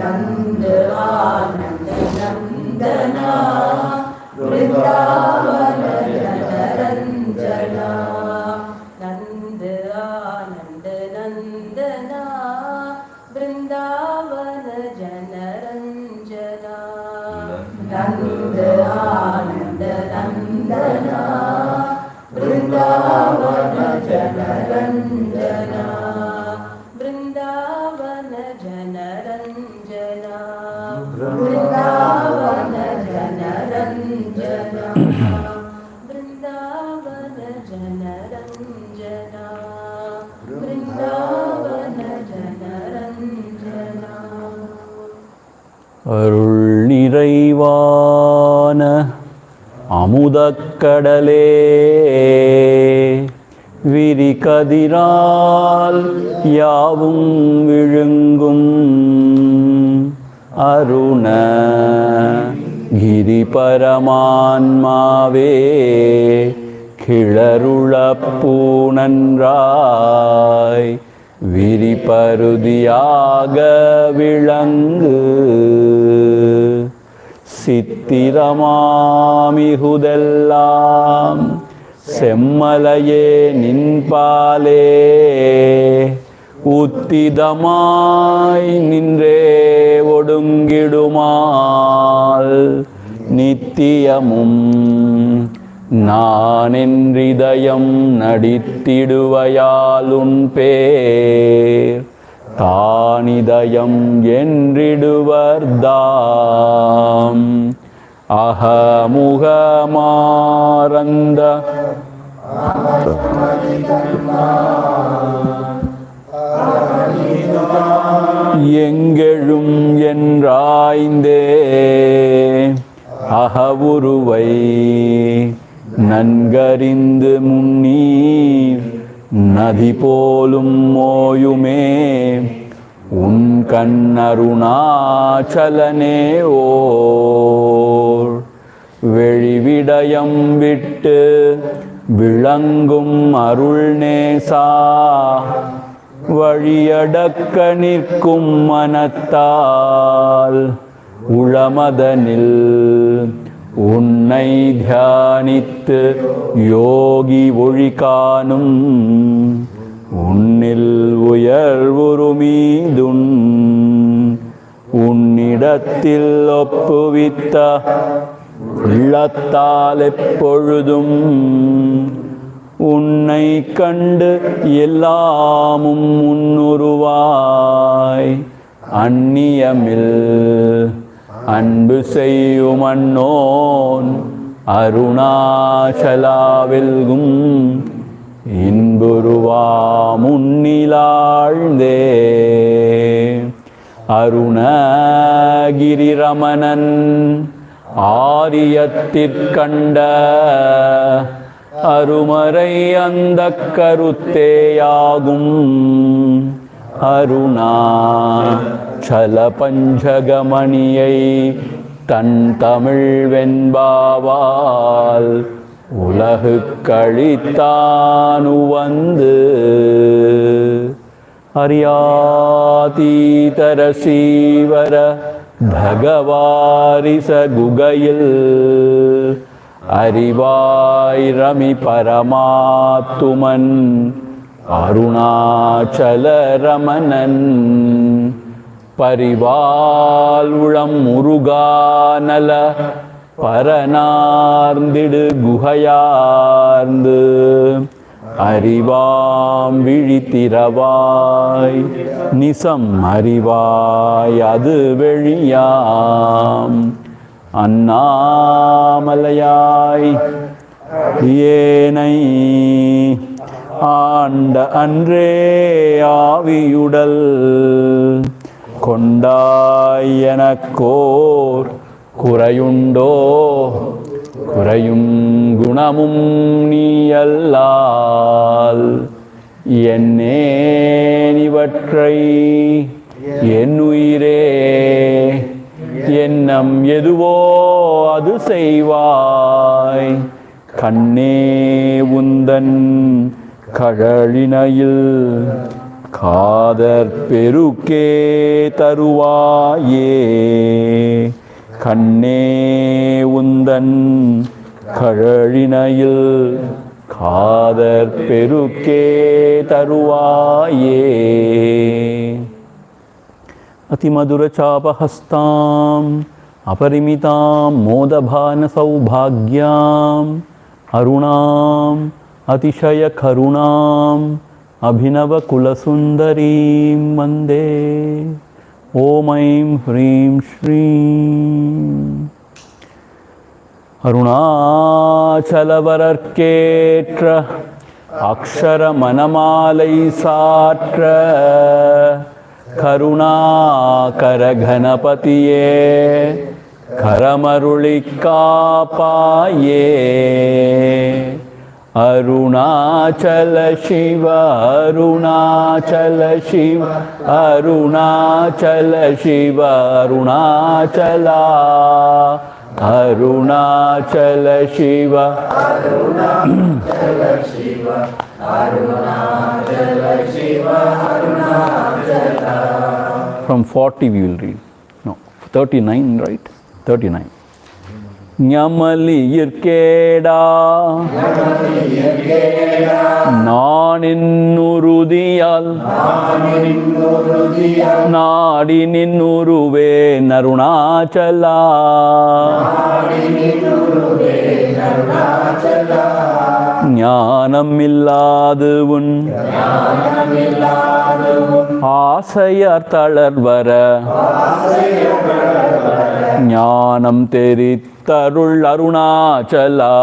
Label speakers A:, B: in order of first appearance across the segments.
A: नंद आनंद नंदना वृंदावन जनरंजना नंद आनंद नंदना वृंदावन जनरंजना नंद आनंद नंदना वृंदावन जनरंजना वृंदावन जनरंजना वृंदावन जनरंजना वृंदावन जनरंजना वृंदावन जनरंजना
B: அருள் நிறைவான அமுதக்கடலே விரிகதிரால் யாவும் விழுங்கும் அருண கிரிபரமான்மாவே கிளருளப்பூனன்றாய் விரிபருதியாக விளங்கு சித்திரமாமிகுதெல்லாம் செம்மலையே நின்பாலே உத்திதமாய் நின்றே ஒடுங்கிடுமால் நித்தியமும் நானென்றிதயம் நடித்திடுவையாலுன் பேர் தானிதயம் என்றிடுவர்தாம் அகமுகமாரந்த எங்கெழும் என்றாய்ந்தே அகவுருவை நன்கறிந்து முன்னீர் நதி போலும் மோயுமே உன் கண்ணருணாச்சலனே ஓர் வெளிவிடயம் விட்டு விளங்கும் அருள்நேசா வழியடக்க நிற்கும் மனத்தால் உளமதனில் உன்னை தியானித்து யோகி ஒழி காணும் உன்னில் உயர்வுருமீதுன் உன்னிடத்தில் ஒப்புவித்த உள்ளத்தால் எப்பொழுதும் உன்னை கண்டு எல்லாமும் முன்னுருவாய் அந்நியமில் அன்பு செய்யும் அன்னோன் அருணாச்சலாவில்கும் இன்புருவா முன்னிலாழ்ந்தே அருணகிரிரமணன் ஆரியத்திற்கண்ட அருமறை அந்த கருத்தேயாகும் அருணாச்சல பஞ்சகமணியை தன் தமிழ் வெண்பாவால் உலகு கழித்தானு வந்து அறியாதீதர சீவர பகவாரிச குகையில் அறிவாய் ரமி பரமாத்துமன் அருணாச்சல ரமணன் பரிவால் உளம் முருகானல பரனார்ந்திடு குகையார்ந்து அறிவாம் விழித்திரவாய் நிசம் அறிவாய் அது வெளியாம் அண்ணாமலையாய் ஏனை ஆண்ட அன்றே ஆவியுடல் கொண்டாய் எனக்கோர் குறையுண்டோ குறையும் குணமும் நீயல்லால் என்னேனிவற்றை என் உயிரே எண்ணம் எதுவோ அது செய்வாய் கண்ணே உந்தன் கழலினையில் காதற் பெருக்கே தருவாயே கண்ணே உந்தன் கழழினையில் காதற் பெருக்கே தருவாயே அதிமதுர சாபஹஸ்தாம் அபரிமிதாம் மோதபான சௌபாக்யாம் அருணாம் அதிசய கருணாம் அபிநவ குலசுந்தரீம் வந்தே ஓம் ஐம் ஹ்ரீம் ஸ்ரீம் அருணாச்சலவரர்க்கேற்ற அக்ஷர மனமாலை சாற்ற கருணாகர கணபதியே கரமருளிக் காப்பாயே அருணாச்சல சிவ அருணாச்சல சிவ அருணாச்சல சிவ அருணாச்சலா அருணாச்சல சிவ அருணாச்சல சிவ அருணாச்சல சிவ Arunachala. From 40 we will read. No, 39, right? 39. ஞமலியிற்கேடா நான் என்னுறுதியால் நாடி நின்னுருவே அருணாச்சலா ஞானம் இல்லாது உன் ஆசையார் தளர்வர ஞானம் தெரித்தருள் அருணாச்சலா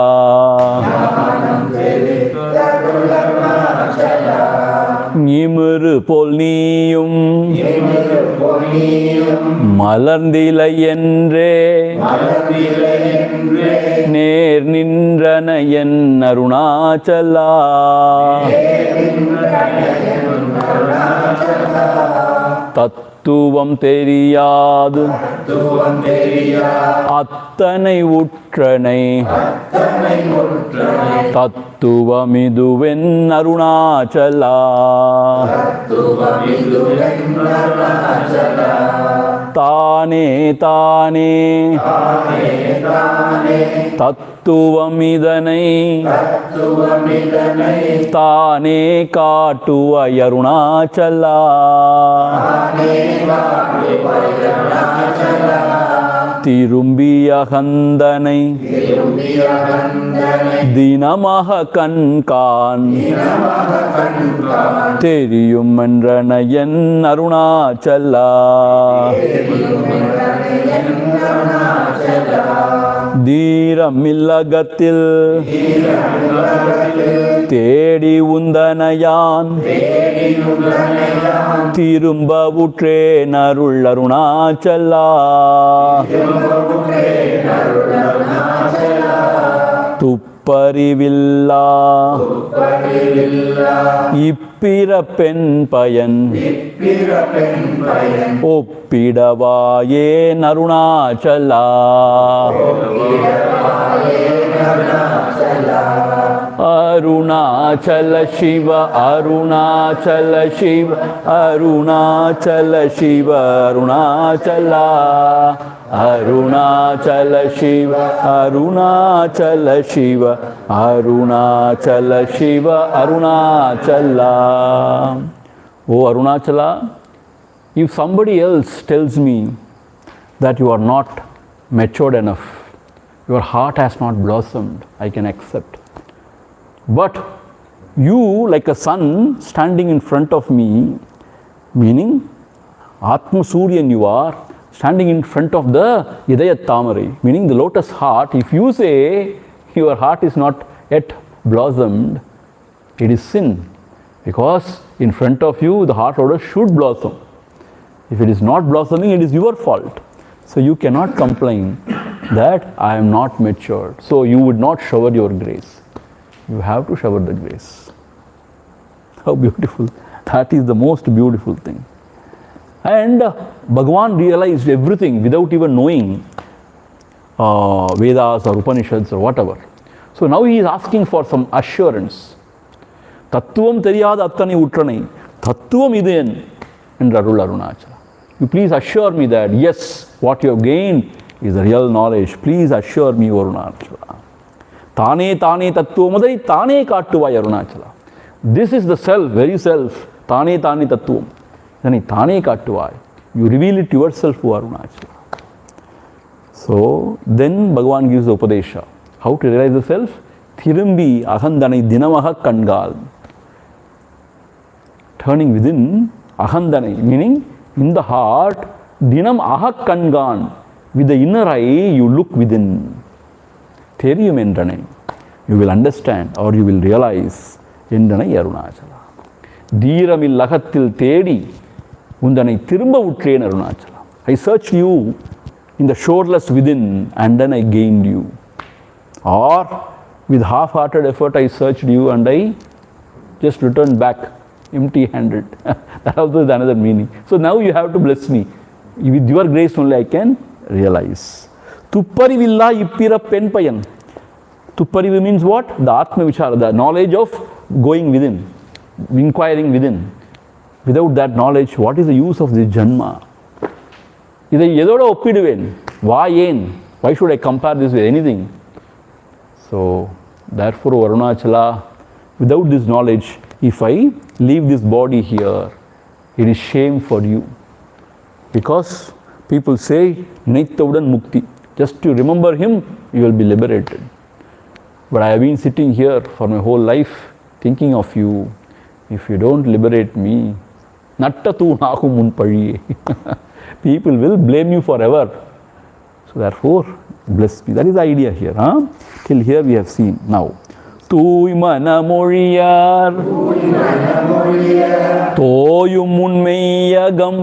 B: நிமிரு போல் நீயும் மலர்ந்திலை என்றே நேர் நின்றன என் அருணாச்சலா தத்துவம் தெரியாது அத்தனை உற்றனை தத்துவமிதுவென் அருணாச்சலா தானே தானே தத்துவமிதனை தானே காட்டுவாய் அருணாச்சலா திரும்பிய கந்தனை தினமாக கண்கான் தெரியும் என்றன என் அருணாச்சலா தீரமில்லகத்தில் தேடி உந்தனையான் திரும்ப உற்றேன் அருள் அருணாச்சலா துப்பறிவில்லா இப்பிறப்பெண் பயன் ஒப்பிடவாயே அருணாச்சலா அருணாச்சல சிவ அருணாச்சல சிவ அருணாச்சல சிவ அருணாச்சலா அருணாச்சல சிவ அருணாச்சல சிவ அருணாச்சல சிவ அருணாச்சலா. ஓ Arunachala, if somebody else tells me that you are not matured enough, your heart has not blossomed, I can accept. But you, like a sun standing in front of me, meaning Atma Suryan you are, standing in front of the Idayat Tamarai, meaning the lotus heart, if you say your heart is not yet blossomed, it is sin. Because in front of you, the heart lotus should blossom. If it is not blossoming, it is your fault. So you cannot complain that I am not matured. So you would not shower your grace. You have to shower the grace. How beautiful. That is the most beautiful thing. And Bhagavan realized everything without even knowing Vedas or Upanishads or whatever. So now he is asking for some assurance. தத்துவம் தெரியாத அத்தனை உற்றனை தத்துவம் இது என்று அருள் Arunachala. You please assure me that yes, what you have gained is the real knowledge. Please assure me, Arunachala. தானே தானே தத்துவமதை தானே காட்டுவாய் Arunachala. This is the self, very self. தானே தானே தத்துவம் இதனை தானே காட்டுவாய். You reveal it yourself, O Arunachala. So then Bhagavan gives the Upadesha. How to realize the self? Thirumbi ahandhanai dinamaha kangal. Turning within, ahandhanai, meaning in the heart, dinam aha kangan. With the inner eye, you look within. Theriyum endranai. You will understand or you will realize. Endranai Arunachala. Dheeramil lagathil thedi. Undanai thirumba uttren Arunachala. I searched you in the shoreless within and then I gained you. Or with half-hearted effort I searched you and I just returned back empty-handed. That also is another meaning. So now you have to bless me. With your grace only I can realize. Tupparivilla ippira penpayan. Tupparivu means what? The Atma Vichara, the knowledge of going within, inquiring within. Without that knowledge, what is the use of this Janma? இதை எதோட ஒப்பிடுவேன்? Why ஏன்? Why should I compare this with anything? So, therefore, Arunachala, without this knowledge, if I leave this body here, it is shame for you. Because people say, Naittaudan Mukti. Just to remember him, you will be liberated. But I have been sitting here for my whole life, thinking of you. If you don't liberate me, Nattatu Nahu Munpadiye. People will blame you forever. So therefore, bless me. That is the idea here. Till here we have seen. Now, தூய் மனமொழியார் தோயும் உண்மையகம்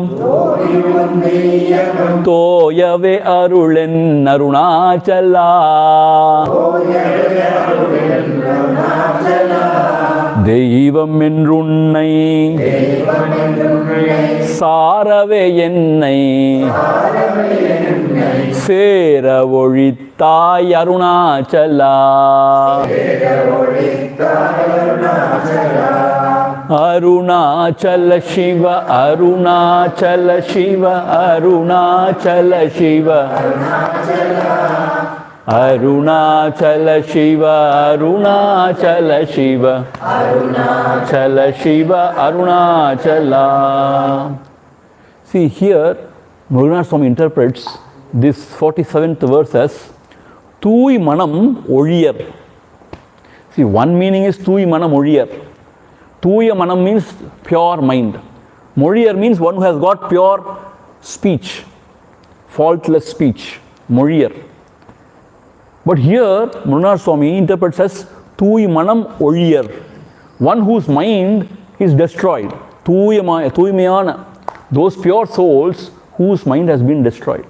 B: தோயவே அருளென் அருணாச்சலா தெய்வம் என்றுன்னை சாரவே என்னை சேர ஒழித்தாய் அருணாச்சலா அருணாச்சல சிவ அருணாச்சல சிவ அருணாச்சல சிவ அருணாச்சல சிவ அருணாச்சல சிவ அருணாச்சல சிவ Arunachala. See here, Ramana Swami interprets this 47th verse as தூய் மனம் ஒழியர். See, one meaning is தூய் மனம் ஒழியர். தூய மனம் means pure mind. மொழியர் means one who has got pure speech, faultless speech. மொழியர். But here, Ramana Swami interprets as தூய் மனம் ஒழியர். One whose mind is destroyed. தூய்மையான, those pure souls whose mind has been destroyed.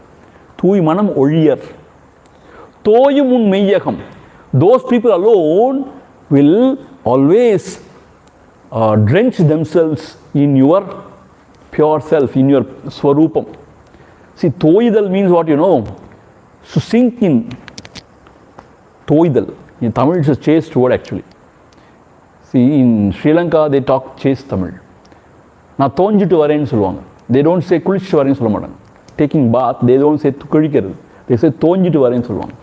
B: தூய் மனம் ஒழியர். தோயும் உன் மெய்யகம். Those people alone will always drench themselves in your pure self, in your Swaroopam. See, Toidal means what you know? To sink in. Toidal. In Tamil it's a chaste word actually. See, in Sri Lanka they talk chaste Tamil. Now, thonjittu varenu solluvaanga. They don't say kulichittu varenu solla maataanga. Taking bath, they don't say kulikkirathu. They say thonjittu varenu solluvaanga.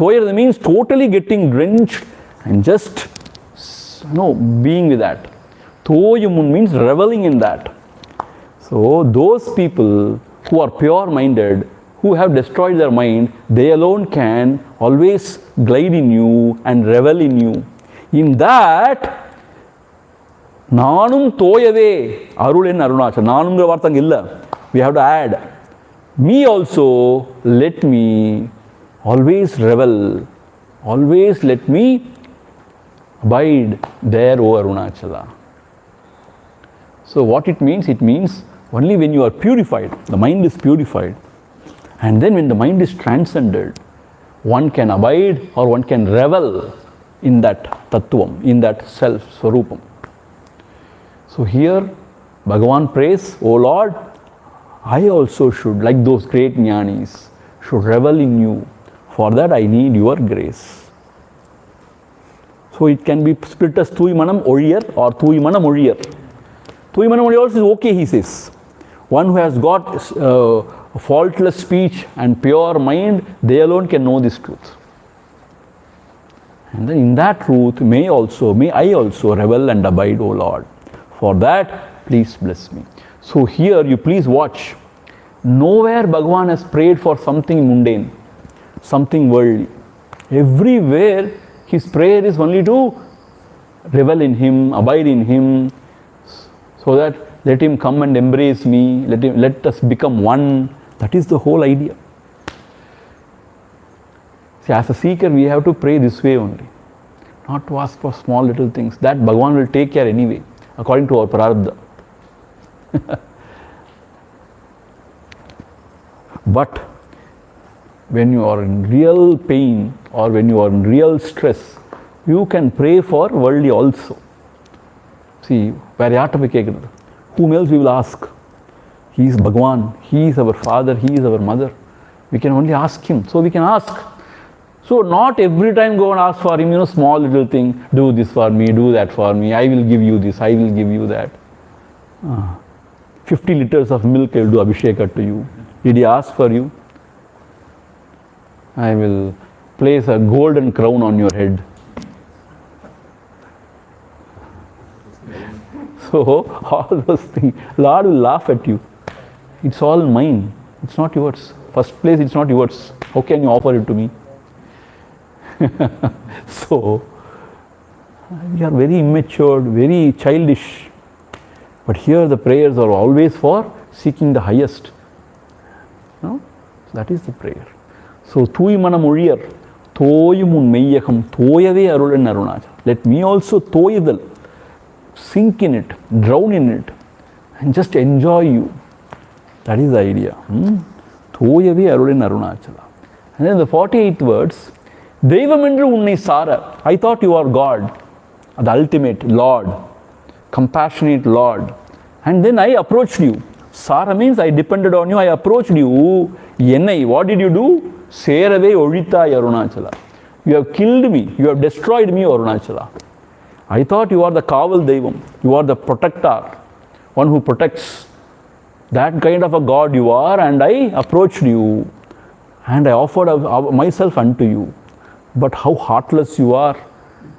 B: Thoyiradu means totally getting drenched and just being with that. Thoyumun means reveling in that. So those people who are pure minded, who have destroyed their mind, they alone can always glide in you and revel in you. In that, நானும் தோயவே அருளென் அருணாச்சலம். நானுங்கிற வார்த்தை அங்கே இல்லை. We have to add. Me also, let me always revel. Always let me abide there, O Arunachala. So what it means? It means only when you are purified, the mind is purified. And then when the mind is transcended, one can abide or one can revel in that tattvam, in that self, Swarupam. So here Bhagavan prays, O Lord, I also should, like those great jnanis, should revel in you. For that I need your grace. So it can be split as Tui Manam Oriyar or Tui Manam Oriyar. Tiruvannamalai also is okay, he says. One who has got faultless speech and pure mind, they alone can know this truth. And then in that truth, may I also revel and abide, O Lord. For that, please bless me. So here you please watch. Nowhere Bhagavan has prayed for something mundane, something worldly. Everywhere his prayer is only to revel in him, abide in him, so that let him come and embrace me, let us become one. That is the whole idea. See, as a seeker, we have to pray this way only. Not to ask for small little things. That Bhagavan will take care anyway, according to our prarabdha. But when you are in real pain or when you are in real stress, you can pray for worldly also. See, whom else we will ask? He is Bhagavan, he is our father, he is our mother. We can only ask him. So we can ask. So not every time go and ask for him, small little thing, do this for me, do that for me, I will give you this, I will give you that. 50 liters of milk I will do abhisheka to you. Did he ask for you? I will place a golden crown on your head. So all those things, Lord will laugh at you. It's all mine. It's not yours. First place, it's not yours. How can you offer it to me? So we are very immature, very childish. But here the prayers are always for seeking the highest. No? That is the prayer. So Thui manam oliyar, thoyumun meyyakam, thoyave arulan Arunachala. Let me also thoyadal, sink in it, drown in it, and just enjoy you. That is the idea. Thoyave arulan Arunachala. And then the 48th words, Devamendru unnai sara. I thought you are God, the ultimate Lord, compassionate Lord. And then I approached you. Sara means I depended on you, I approached you. Yenai, what did you do? Serave Olithai Arunachala. You have killed me, you have destroyed me, Arunachala. I thought you are the Kaval Devam, you are the protector, one who protects. That kind of a God you are, and I approached you, and I offered myself unto you. But how heartless you are.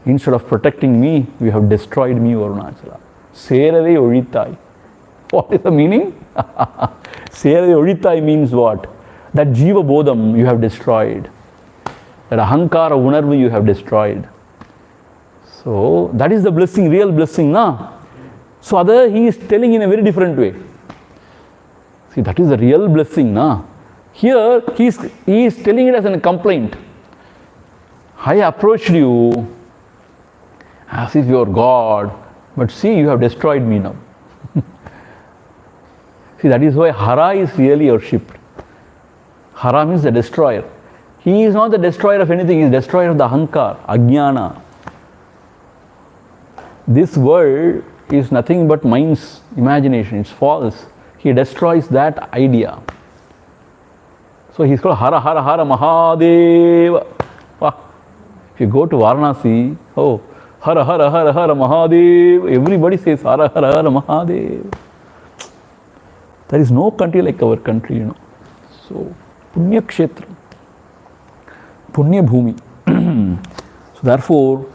B: Instead of protecting me, you have destroyed me, Arunachala. Serave Olithai. What is the meaning? Serave Olithai means what? That Jiva Bodham you have destroyed. That Ahankara Unarvu you have destroyed. So that is the blessing, real blessing, na? So other he is telling in a very different way. See, that is the real blessing, na? Here he is telling it as a complaint. I approached you as if you are God, but see, you have destroyed me now. See, that is why Hara is really worshipped. Hara means the destroyer. He is not the destroyer of anything, he is the destroyer of the Ahankar, Ajnana. This world is nothing but mind's imagination, it's false. He destroys that idea. So he is called Hara Hara Hara Mahadeva. If you go to Varanasi, oh, Hara Hara Hara Hara Mahadev, everybody says Hara Hara Hara Mahadev. There is no country like our country, So, Punya Kshetra, Punya Bhumi. So therefore,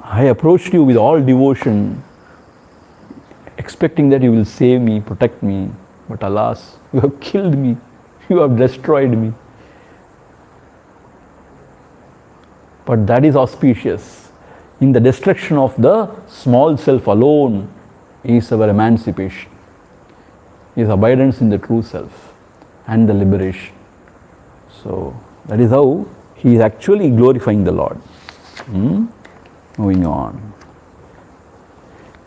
B: I approached you with all devotion, expecting that you will save me, protect me. But alas, you have killed me, you have destroyed me. But that is auspicious. In the destruction of the small self alone is our emancipation, is abidance in the true self and the liberation. So that is how he is actually glorifying the Lord. Moving on.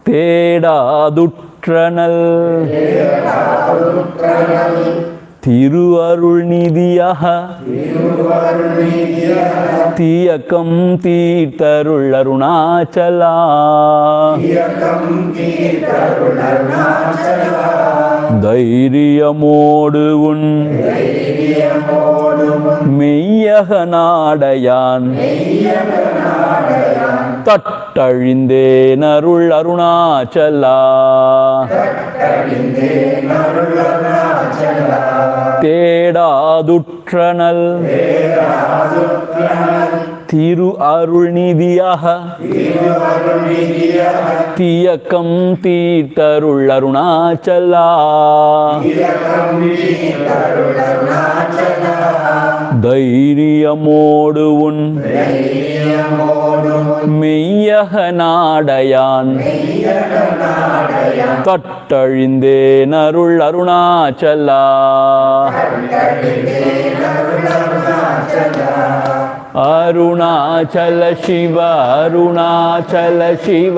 B: Tedadutranal Tiruvarul Nidhiyaha Tiyakam Tirtarul Arunachala தைரியமோடு உன் மெய்யக நாடையான் தட்டழிந்தேன் அருள் அருணாச்சலா தேடாதுற்றனல் திரு அருள்நிதியாக தியக்கம் தீர்த்தருள் அருணாச்சலா தைரியமோடு உன் மெய்யக நாடையான் கட்டழிந்தேன் அருள் அருணாச்சலா அருணாச்சல சிவ அருணாச்சல சிவ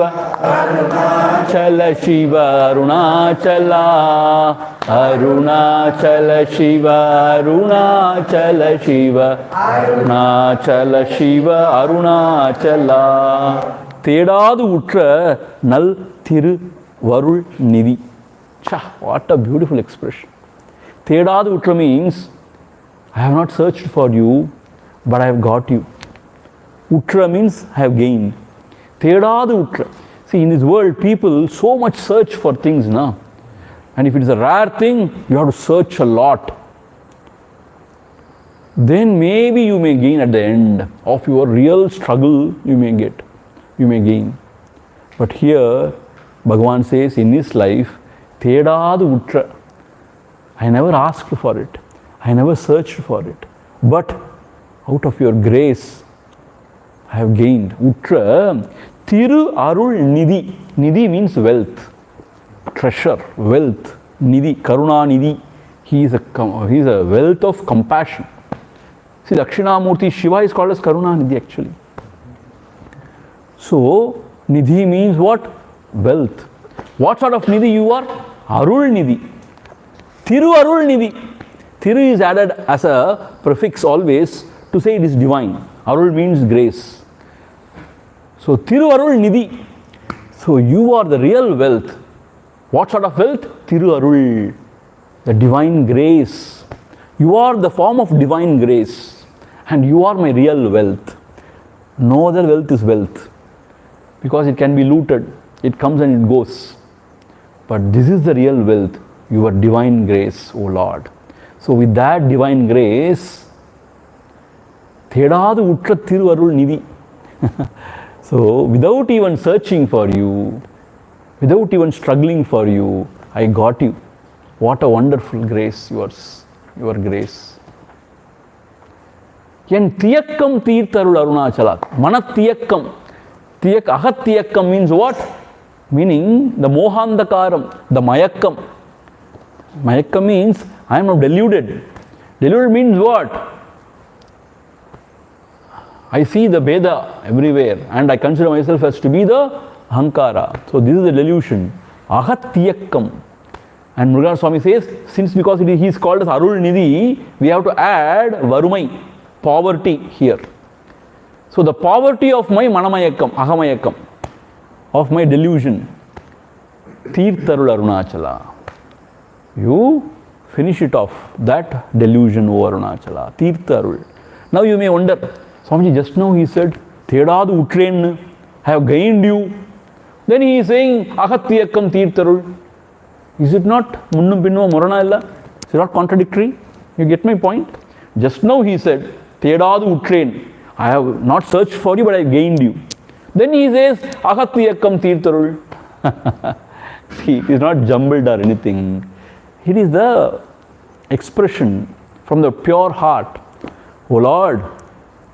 B: அருணாச்சல சிவ அருணாச்சலா அருணாச்சல சிவ அருணாச்சல சிவ அருணாச்சல சிவ அருணாச்சலா தேடாது உற்ற நல் திரு வருள் நிதி. What a beautiful expression. தேடாது உற்ற means I have not searched for you, but I have got you. Utra means I have gained. Thedadu utra. See, in this world, people so much search for things now. And if it is a rare thing, you have to search a lot. Then maybe you may gain at the end of your real struggle, you may gain. But here, Bhagavan says, in this life, Thedadu utra. I never asked for it. I never searched for it. But out of your grace, I have gained. Utra, Tiru Arul Nidhi. Nidhi means wealth, treasure, wealth. Nidhi, Karuna Nidhi. He is a wealth of compassion. See, Dakshinamurti Shiva is called as Karuna Nidhi actually. So, Nidhi means what? Wealth. What sort of Nidhi you are? Arul Nidhi. Tiru Arul Nidhi. Thiru is added as a prefix always to say it is divine. Arul means grace. So Thiru Arul Nidhi. So you are the real wealth. What sort of wealth? Thiru Arul. The divine grace. You are the form of divine grace. And you are my real wealth. No other wealth is wealth. Because it can be looted. It comes and it goes. But this is the real wealth. Your divine grace, O Lord. So with that divine grace, Thedadu Utra Thiru Arul Nidhi. So without even searching for you, without even struggling for you, I got you. What a wonderful grace, your grace. Yen Tiyakkam Tirtharul Arunachala. Manattiyakkam. Ahattiyakkam means what? Meaning the Mohandakaram, the Mayakkam. Mayakkam means I am not deluded. Deluded means what? I see the Veda everywhere and I consider myself as to be the Ahankara. So this is the delusion. Ahattiyakkam. And Mrugan Swami says, because he is called as Arul Nidhi, we have to add Varumai, poverty here. So the poverty of my Manamayakkam, Ahamayakkam, of my delusion, Tirtharul Arunachala. You finish it off, that delusion over Arunachala, Tirtharul. Now you may wonder, Swamiji, just now he said, Thedadu Utren, I have gained you. Then he is saying, Ahattiyakkam Tirtharul. Is it not Munnum Pinnu Morana illa? Is it not contradictory? You get my point? Just now he said, Thedadu Utren, I have not searched for you, but I have gained you. Then he says, Ahattiyakkam Tirtharul. See, it is not jumbled or anything. It is the expression from the pure heart. Oh Lord,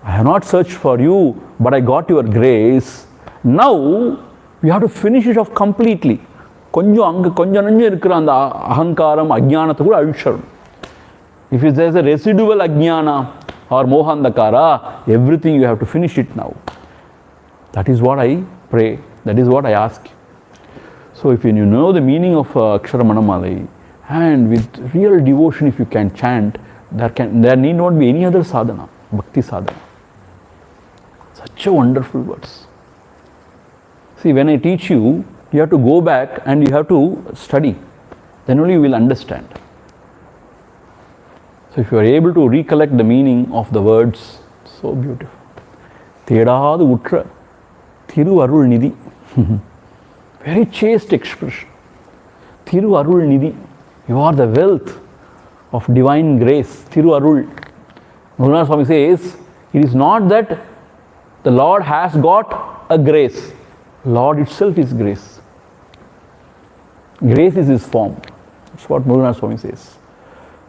B: I have not searched for you, but I got your grace. Now, we have to finish it off completely. கொஞ்சம் இருக்கிற அந்த அகங்காரம் அஜ்ஞானத்தை கூட அழிச்சிடும். If there is a residual ajnana or mohandakara, everything you have to finish it now. That is what I pray. That is what I ask you. So if you know the meaning of Akshara Malai, and with real devotion if you can chant, there need not be any other sadhana, bhakti sadhana. Such a wonderful words. See, when I teach you, you have to go back and you have to study. then only you will understand. So if you are able to recollect the meaning of the words, so beautiful. Thedadu Utra Thiru Arul Nidhi. Very chaste expression. Thiru Arul Nidhi. You are the wealth of divine grace. Thiru Arul. Ramana Swami says, it is not that the Lord has got a grace. Lord itself is grace. Grace is his form. That's what Ramana Swami says.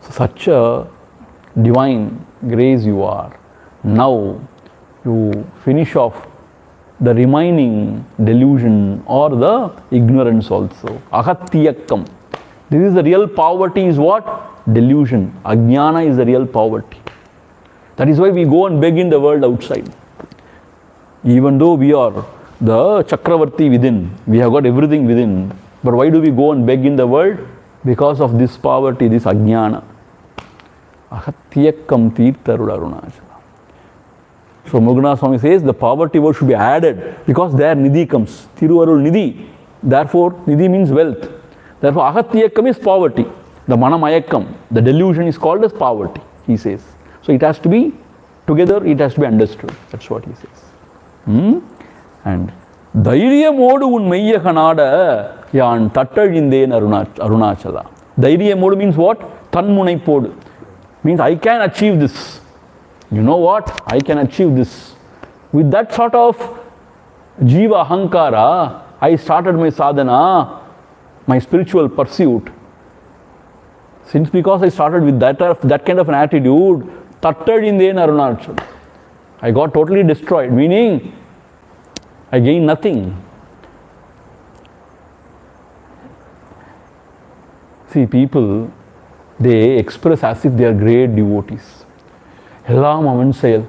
B: So such a divine grace you are. Now you finish off the remaining delusion or the ignorance also. Ahattiyakkam. This is the real poverty is what? Delusion. Ajnana is the real poverty. That is why we go and beg in the world outside. Even though we are the Chakravarti within, we have got everything within. But why do we go and beg in the world? Because of this poverty, this ajnana. Ahattiyakkam tirtharul Arunachala. So Muruganatha Swami says the poverty word should be added because there Nidhi comes. Thiruvarul Nidhi. Therefore, Nidhi means wealth. Therefore, Ahattiyakkam is poverty. The Manamayakkam, the delusion is called as poverty, he says. So it has to be together, it has to be understood. That's what he says. And Dhairyamodu un meiyakanada yan tattazhindhen Arunachala. Dhairyamodu means what? Tanmunaipodu. Means I can achieve this. You know what? I can achieve this. With that sort of jiva ahankara, I started my sadhana, my spiritual pursuit. Since because I started with that kind of an attitude, tattazhindhen Arunachala. I got totally destroyed, meaning I gained nothing. See, people, they express as if they are great devotees. Ellam avan seyal.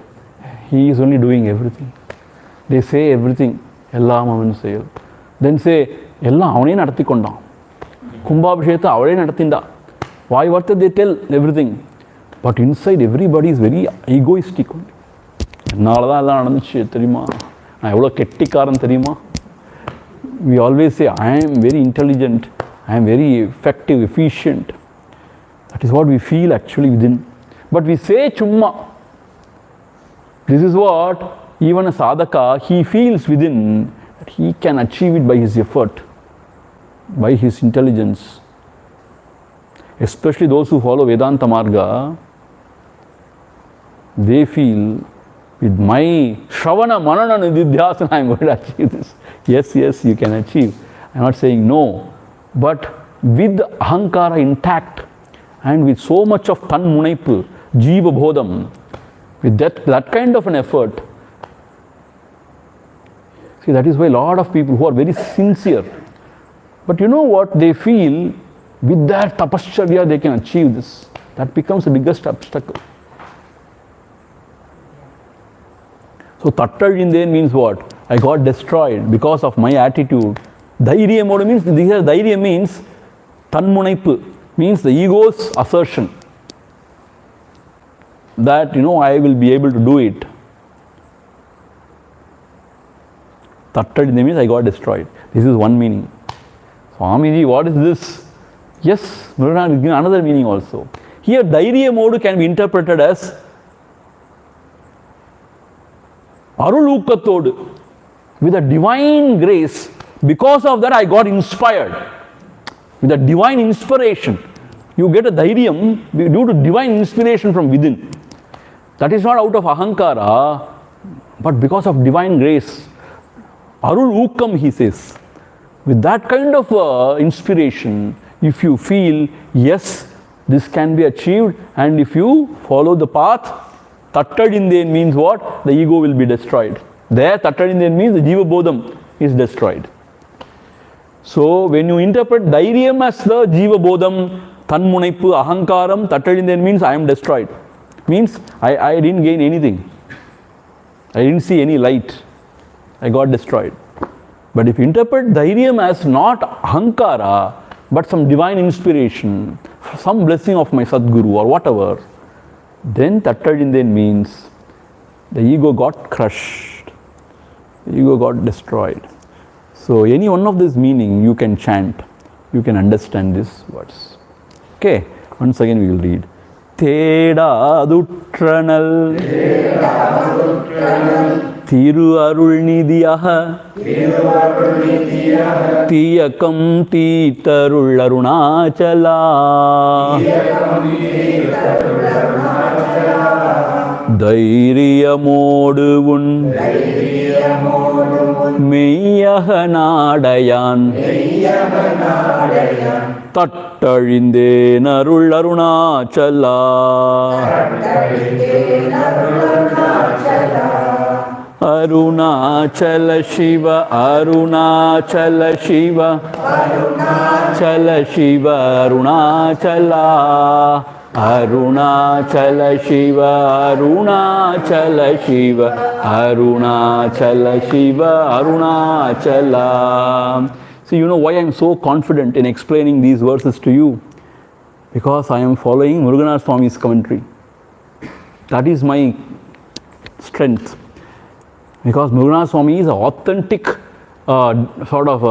B: He is only doing everything. They say everything. Ellam avan seyal. Then say, Ellam avane nadathikondan. Kumbhabhishekatha avale nadathinda. Why what they tell everything? But inside everybody is very egoistic. என்னாலதான் எல்லாம் நடந்துச்சு தெரியுமா, நான் எவ்வளோ கெட்டிக்காரன் தெரியுமா. We always say, I am very intelligent, I am very effective, efficient. That is what we feel actually within. But we say chumma. This is what even a sadhaka, he feels within that he can achieve it by his effort, by his intelligence. Especially those who follow Vedanta Marga, they feel with my Shravana Manana Nididhyasana I am going to achieve this. Yes, yes, you can achieve. I am not saying no. But with ahankara intact and with so much of tan munaipu, jiva bodham, with that kind of an effort. See, that is why a lot of people who are very sincere, but you know what, they feel with their tapascharya they can achieve this. That becomes the biggest obstacle. So tattazhindhen means what? I got destroyed because of my attitude. Dhairyamodu means, here dhairya means tanmunaipu, means the ego's assertion that I will be able to do it. Tattazhindhen means I got destroyed. This is one meaning. Swamiji, what is this? Yes, Muruganatha is giving another meaning also. Here dhairyamodu can be interpreted as Arulukattodu, with a divine grace. Because of that I got inspired. With a divine inspiration. You get a dhairyam due to divine inspiration from within. That is not out of ahankara, but because of divine grace. Arulukam, he says. With that kind of inspiration, if you feel, yes, this can be achieved, and if you follow the path, tattazhindhen means what? The ego will be destroyed. There, tattazhindhen means the jiva bodham is destroyed. So, when you interpret dhairyam as the jiva bodham, tanmunaipu, ahankaram, tattazhindhen means I am destroyed. Means I didn't gain anything. I didn't see any light. I got destroyed. But if you interpret dhairyam as not ahankara, but some divine inspiration, some blessing of my Sadguru or whatever, then tattazhindhen means the ego got crushed, the ego got destroyed. So any one of this meaning you can chant. you can understand these words. Okay, once again we will read. தேடாதுற்றனல் Thiru Arul நிதியாக தீயக்கம் தீத்தருள் அருணாச்சலா தைரியமோடு உன் மெய்யக நாடையான் தட்டழிந்தேன் அருள் அருணாச்சலா அருணாச்சல சிவ அருணாச்சல சிவ அருணாச்சல சிவ அருணாச்சலா அருணாச்சல சிவ அருணாச்சல சிவ அருணாச்சல சிவ Arunachala. So you know why I am so confident in explaining these verses to you? Because I am following Muruganatha Swami's commentary. That is my strength. Because Muruganatha Swami is an authentic sort of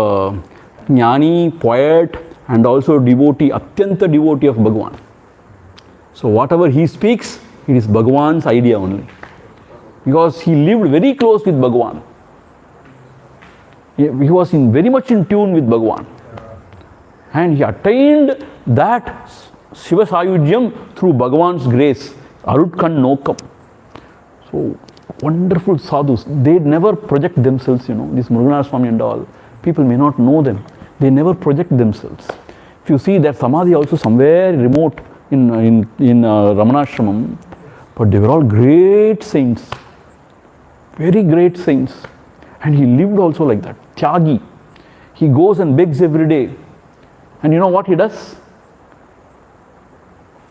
B: jnani, poet, and also devotee, atyanta devotee of Bhagavan. So whatever he speaks, it is Bhagavan's idea only. Because he lived very close with Bhagavan. He was very much in tune with Bhagavan. And he attained that Shiva Sayujyam through Bhagavan's grace. Arutkan Nokam. So wonderful sadhus. They never project themselves, this Muruganatha Swami and all. People may not know them. They never project themselves. If you see that Samadhi also somewhere remote in Ramanashramam, but they were all great saints. Very great saints. And he lived also like that. Tyagi. He goes and begs every day. And you know what he does?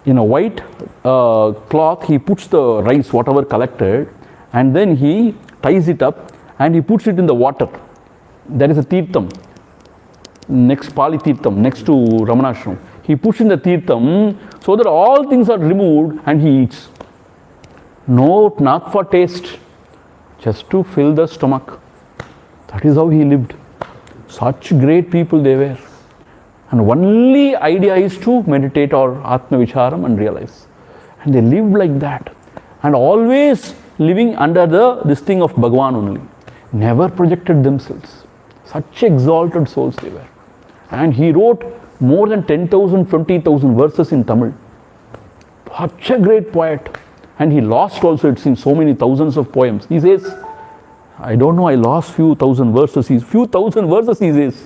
B: In a white cloth, he puts the rice, whatever collected, and then he ties it up and he puts it in the water. There is a tirtham, next Pali tirtham, next to Ramanashram. He puts in the tirtham so that all things are removed and he eats. Not for taste, just to fill the stomach. That is how he lived. Such great people they were. And only idea is to meditate or Atma Vicharam and realize. And they lived like that. And always living under this thing of Bhagavan only. Never projected themselves. Such exalted souls they were. And he wrote more than 10,000, 20,000 verses in Tamil. Such a great poet. And he lost also, it seems, so many thousands of poems. He says, I don't know, I lost few thousand verses. He says.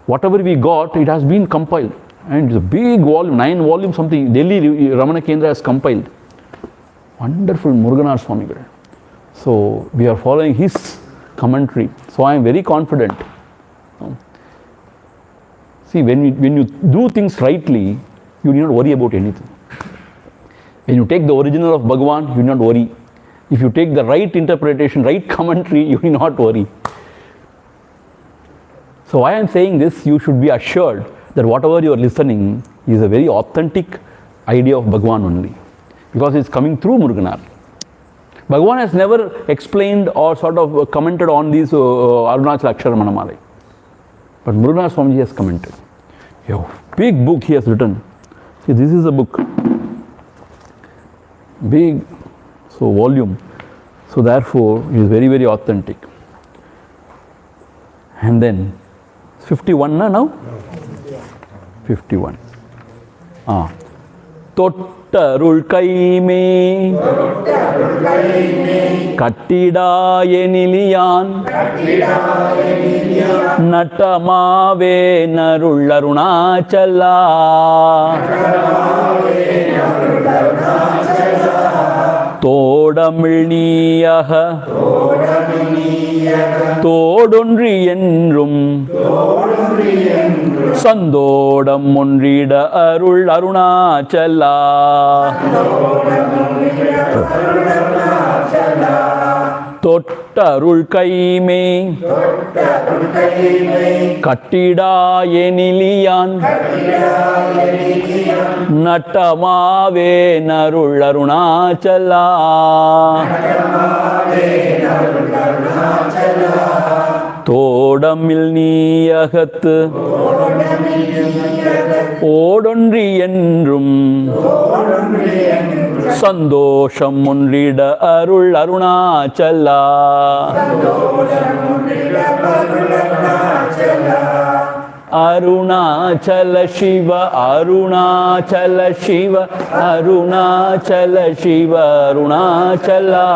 B: Whatever we got, it has been compiled. And it's a big volume, 9 volumes something. Delhi Ramana Kendra has compiled. Wonderful Muruganatha Swami. So we are following his commentary. So I am very confident. See, when you do things rightly, you need not worry about anything. When you take the original of Bhagavan, you need not worry. If you take the right interpretation, right commentary, you need not worry. So why I am saying this, you should be assured that whatever you are listening is a very authentic idea of Bhagavan only. Because it's coming through Muruganatha. Bhagavan has never explained or sort of commented on these Arunachala Akshara Malai. But Muruganatha Swamiji has commented. A big book he has written. See, this is a book. Big, so volume. So therefore, it is very, very authentic. And then, 51 now? 51. தொட்டருள் கைமே கட்டிடாயெனிலியான் நட்டமாவே நருள் Arunachala தோடமிழ் நீயக தோடொன்றி என்றும் சந்தோடம் ஒன்றிட அருள் அருணாச்சலா தொட்டருள் கைமே கட்டிடாயெனிலியான் நட்டமாவே நருள் அருணாச்சலா தோடமில் நீயகத்து ஓடொன்றி என்றும் சந்தோஷம் ஒன்றிட அருள் அருணாச்சலா. அருணாச்சல சிவ அருணாச்சல சிவ அருணாச்சல சிவ அருணாச்சலா.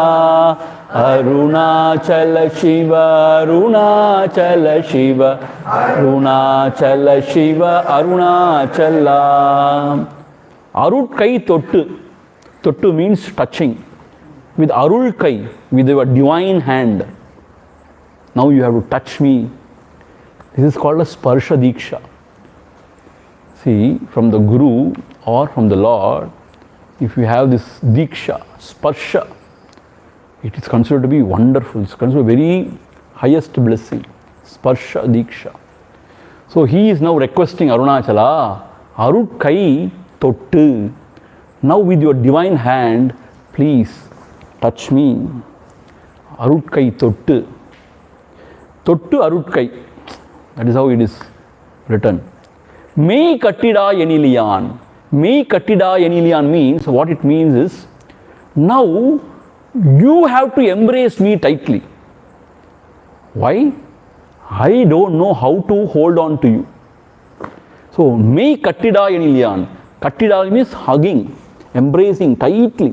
B: அருணாச்சல சிவ அருணாச்சல சிவ அருணாச்சல சிவ அருணாச்சலா. அருட்கை தொட்டு. தொட்டு means touching. With arulkai, with your divine hand. Now you have to touch me. This is called a sparsha diksha. See, from the Guru or from the Lord, if you have this diksha, sparsha, it is considered to be wonderful. It's considered a very highest blessing. Sparsha diksha. So he is now requesting Arunachala, Arutkai tottu. Now with your divine hand, please touch me. Arutkai tottu. Tottu Arutkai. That is how it is written. Mei kattida eniliyan. Mei kattida eniliyan means, what it means is, now you have to embrace me tightly. Why? I don't know how to hold on to you. So, mei kattida eniliyan. Kattida means hugging, embracing tightly.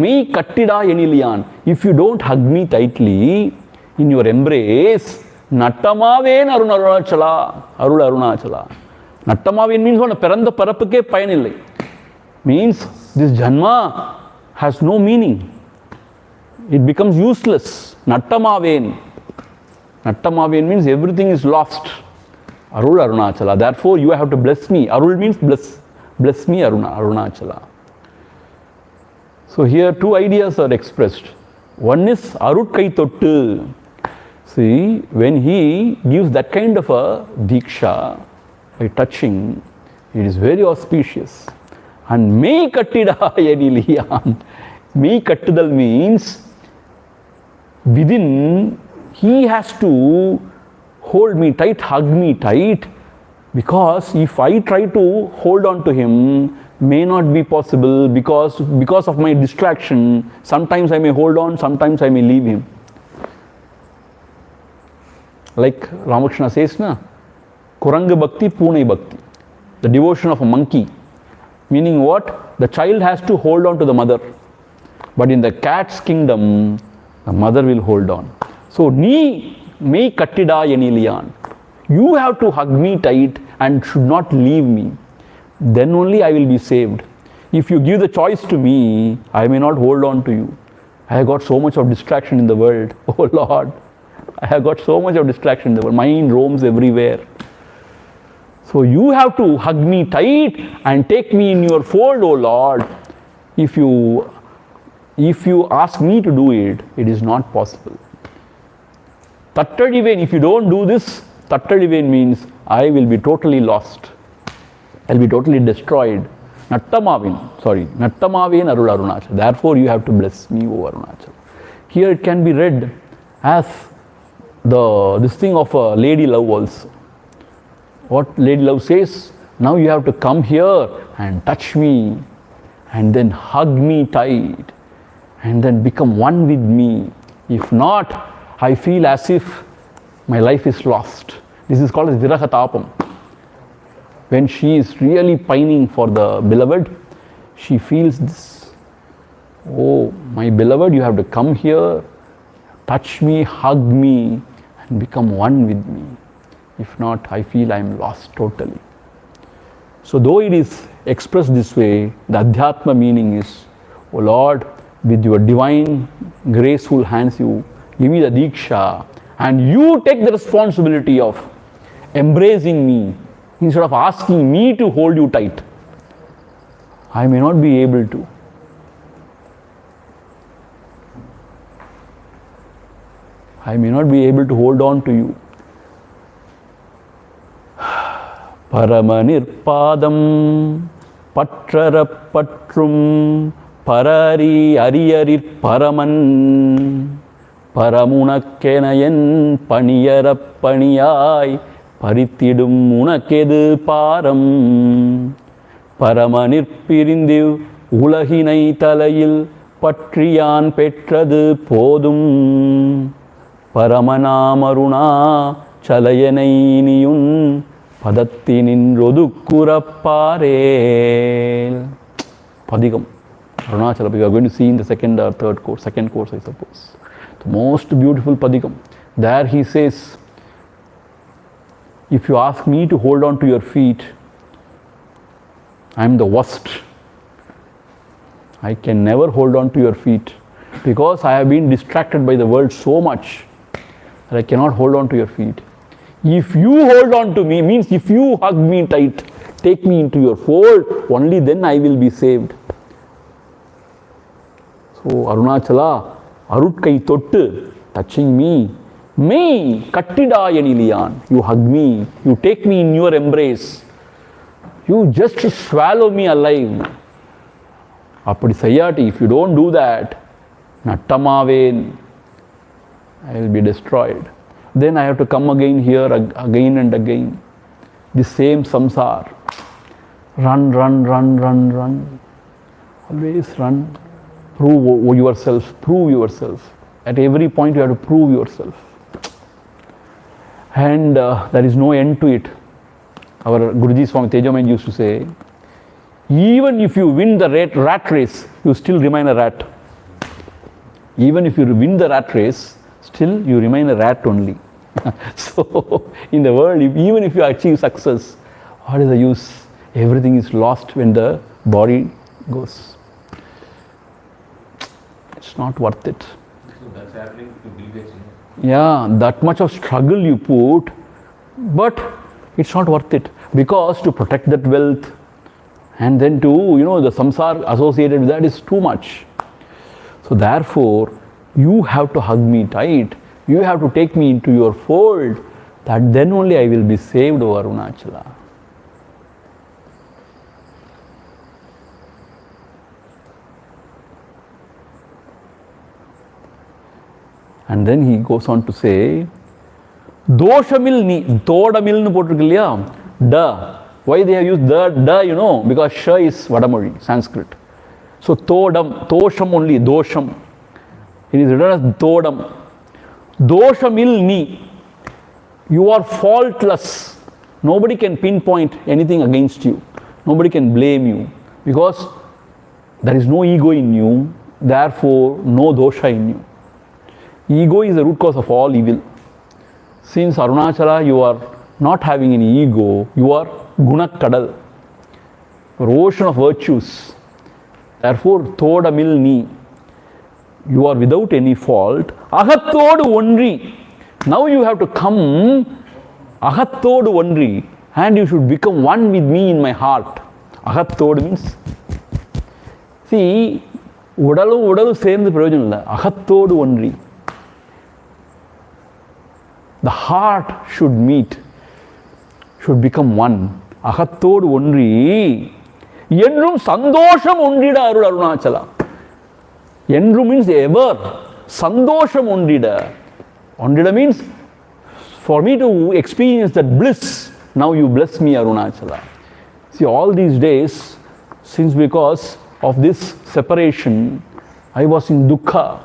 B: Mei kattida eniliyan. If you don't hug me tightly in your embrace, Nattamaven Arunachala. Arul Arunachala. Nattamaven means what? Peranda parapuke payanillai. Means this janma has no meaning. It becomes useless. Nattamaven. Nattamaven means everything is lost. Arul Arunachala. Therefore, you have to bless me. Arul means bless. Bless me, Arunachala. So here two ideas are expressed. One is Arutkai Tottu. See, when he gives that kind of a diksha by touching, it is very auspicious. And Mei Kattida Eniliyan. Mei Kattidal means within he has to hold me tight, hug me tight, because if I try to hold on to him, may not be possible because of my distraction. Sometimes I may hold on, sometimes I may leave him. Like Ramakrishna says, na, Kuranga Bhakti, Pune Bhakti. The devotion of a monkey. Meaning what? The child has to hold on to the mother. But in the cat's kingdom, the mother will hold on. So, Mei Kattida Eniliyan. You have to hug me tight and should not leave me. Then only I will be saved. If you give the choice to me, I may not hold on to you. I have got so much of distraction in the world. Oh Lord, I have got so much of distraction in the world. Mind roams everywhere. So you have to hug me tight and take me in your fold, oh Lord. If you ask me to do it, it is not possible. Tattadiven, if you don't do this, Tattadiven means I will be totally lost. I will be totally destroyed. Nattamaven Arul Arunachala. Therefore you have to bless me, O Arunachala. Here it can be read as this thing of lady love also. What lady love says, now you have to come here and touch me and then hug me tight and then become one with me. If not, I feel as if my life is lost. This is called as Virahatapam. When she is really pining for the beloved, she feels this. Oh, my beloved, you have to come here, touch me, hug me, and become one with me. If not, I feel I am lost totally. So though it is expressed this way, the Adhyatma meaning is, oh Lord, with your divine, graceful hands, you give me the Diksha, and you take the responsibility of embracing me, instead of asking me to hold you tight. I may not be able to. I may not be able to hold on to you. Paramanirpadam Patrarapatrum Parari Ariyarir Paraman பரமுனக்கெனயன் பணியறப் பணியாய் பறித்திடும் உனக்கெது பாரம் பரமனிற்பிரிந்து உலகினை தலையில் பற்றியான் பெற்றது போதும் பரமநாமருணா சலையனை இனியுன் பதத்தினின்றொதுக்குறப்பாரேல். Padigam. Arunachala, we are going to see in the second or third course, second course I suppose. The most beautiful Padigam. There he says, if you ask me to hold on to your feet, I am the worst. I can never hold on to your feet because I have been distracted by the world so much that I cannot hold on to your feet. If you hold on to me, means if you hug me tight, take me into your fold, only then I will be saved. So Arunachala, Arutkai Tottu, touching me, Kattidayaniliyan, you hug me, you take me in your embrace, you just swallow me alive. Appadi Sayyati, if you don't do that, Nattamaven, I will be destroyed. Then I have to come again here, again and again. The same samsar. Run, run, run, run, run. Always run. Prove yourself, prove yourself. At every point you have to prove yourself. And there is no end to it. Our Guruji Swami Tejaman used to say, even if you win the rat race, you still remain a rat. Even if you win the rat race, still you remain a rat only. So in the world, even if you achieve success, what is the use? Everything is lost when the body goes. It's not worth it.
C: So that's happening to Bill Gates.
B: Yeah, that much of struggle you put, but it's not worth it because to protect that wealth and then to, the samsara associated with that is too much. So therefore, you have to hug me tight. You have to take me into your fold. That then only I will be saved, O Arunachala. And then he goes on to say, Doshamil ni, Todamil nu potrukilya, da. Why they have used the da, because sha is Vadamoli, Sanskrit. So Todam, Tosham only, Dosham. It is written as Todam. Doshamil ni. You are faultless. Nobody can pinpoint anything against you. Nobody can blame you because there is no ego in you. Therefore, no dosha in you. Ego is the root cause of all evil. Since Arunachala, you are not having any ego, you are Gunakadal, ocean of virtues. Therefore, Todamil ni. You are without any fault. Ahattodu onri. Now you have to come Ahattodu onri and you should become one with me in my heart. Ahattodu means, see, udalu சேர்ந்து பிரயோஜனம் இல்லை. Ahattodu onri. The heart should meet, should become one. Ahattodu onri. Endrum sandosham ondida Arunachala. Endru means ever. Sandosham ondida. Ondida means for me to experience that bliss. Now you bless me, Arunachala. See, all these days, since because of this separation, I was in dukkha,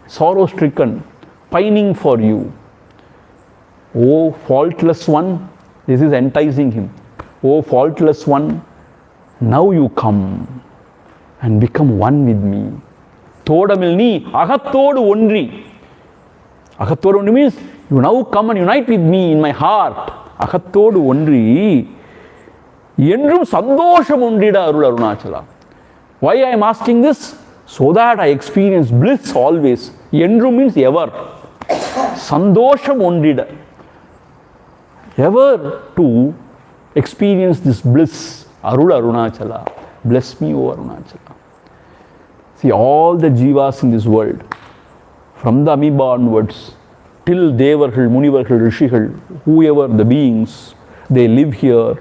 B: sorrow stricken, pining for you. Oh, faultless one, this is enticing him. Oh, faultless one, now you come and become one with me. Todamil ni, ahattodu onri. Ahattodu onri means you now come and unite with me in my heart. Ahattodu onri. Endrum sandosham ondida Arunachala. Why I am asking this? So that I experience bliss always. Endrum means ever. Sandosham ondida. Ever to experience this bliss. Arunachala. Bless me, O Arunachala. See, all the jivas in this world, from the amoeba onwards, till Devargal, Munivargal, Rishigal, whoever the beings, they live here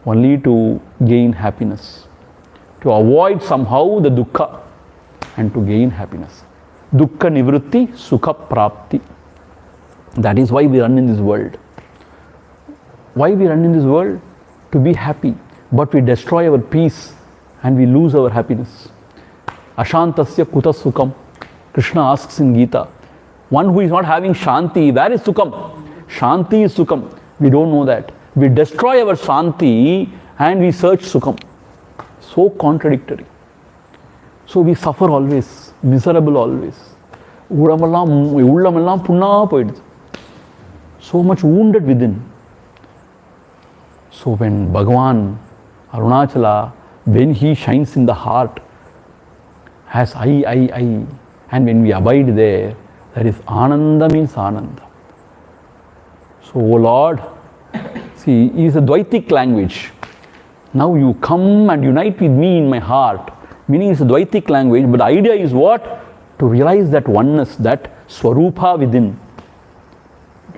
B: only to gain happiness, to avoid somehow the dukkha and to gain happiness. dukkha nivritti, sukha prapti. That is why we run in this world. Why we run in this world? To be happy. But we destroy our peace and we lose our happiness. Ashantasya kuta sukham. Krishna asks in Gita, one who is not having shanti, where is sukham? Shanti is sukham. We don't know that. We destroy our shanti and we search sukham. So contradictory. So we suffer always, miserable always. Ullamellam punna poidu. So much wounded within. So when Bhagavan, Arunachala, when he shines in the heart as I, and when we abide there, that is Ananda means Ananda. So, O Lord, see, it is a Dvaitic language. Now you come and unite with me in my heart. Meaning it's a Dvaitic language, but the idea is what? To realize that oneness, that Swarupa within.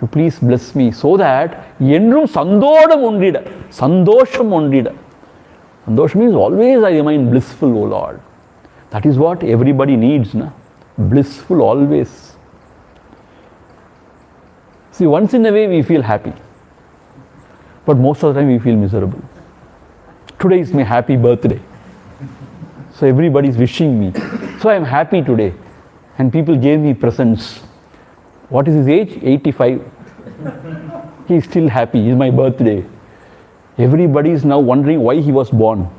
B: You please bless me so that Yendrum Sandodam Ondida. Sandosham Ondida. Sandosham means always I remain blissful, O Lord. That is what everybody needs, na? Blissful always. See, once in a way we feel happy, but most of the time we feel miserable. Today is my happy birthday. So everybody is wishing me. So I am happy today. And people gave me presents. What is his age? 85. He is still happy. It is my birthday. Everybody is now wondering why he was born.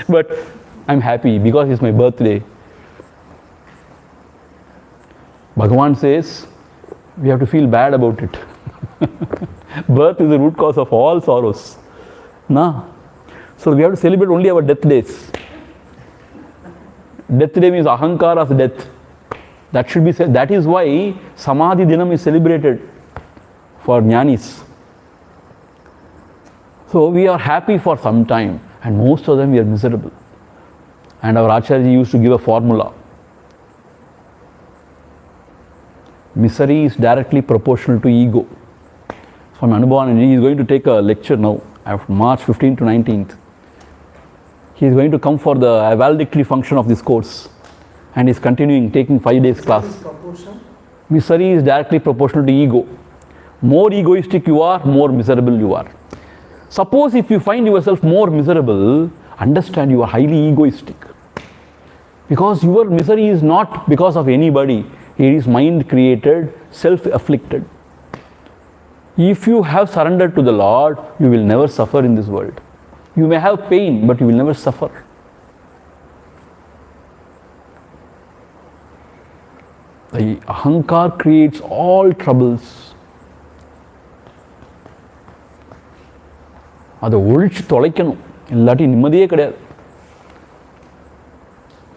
B: But I am happy because it is my birthday. Bhagavan says we have to feel bad about it. Birth is the root cause of all sorrows. Na? So we have to celebrate only our death days. Death day means ahankara's death. That should be said. That is why Samadhi Dinam is celebrated for Jnanis. So we are happy for some time and most of them we are miserable. And our Acharya used to give a formula. Misery is directly proportional to ego. Swami Ramana is going to take a lecture now, after March 15th to 19th. He is going to come for the valedictory function of this course and is continuing taking 5 days class. Misery is directly proportional to ego. More egoistic you are, more miserable you are. Suppose if you find yourself more miserable, understand you are highly egoistic. Because your misery is not because of anybody. It is mind created, self-afflicted. If you have surrendered to the Lord, you will never suffer in this world. You may have pain, but you will never suffer. The ahankar creates all troubles. அதை ஒழிச்சு தொலைக்கணும், இல்லாட்டி நிம்மதியே கிடையாது.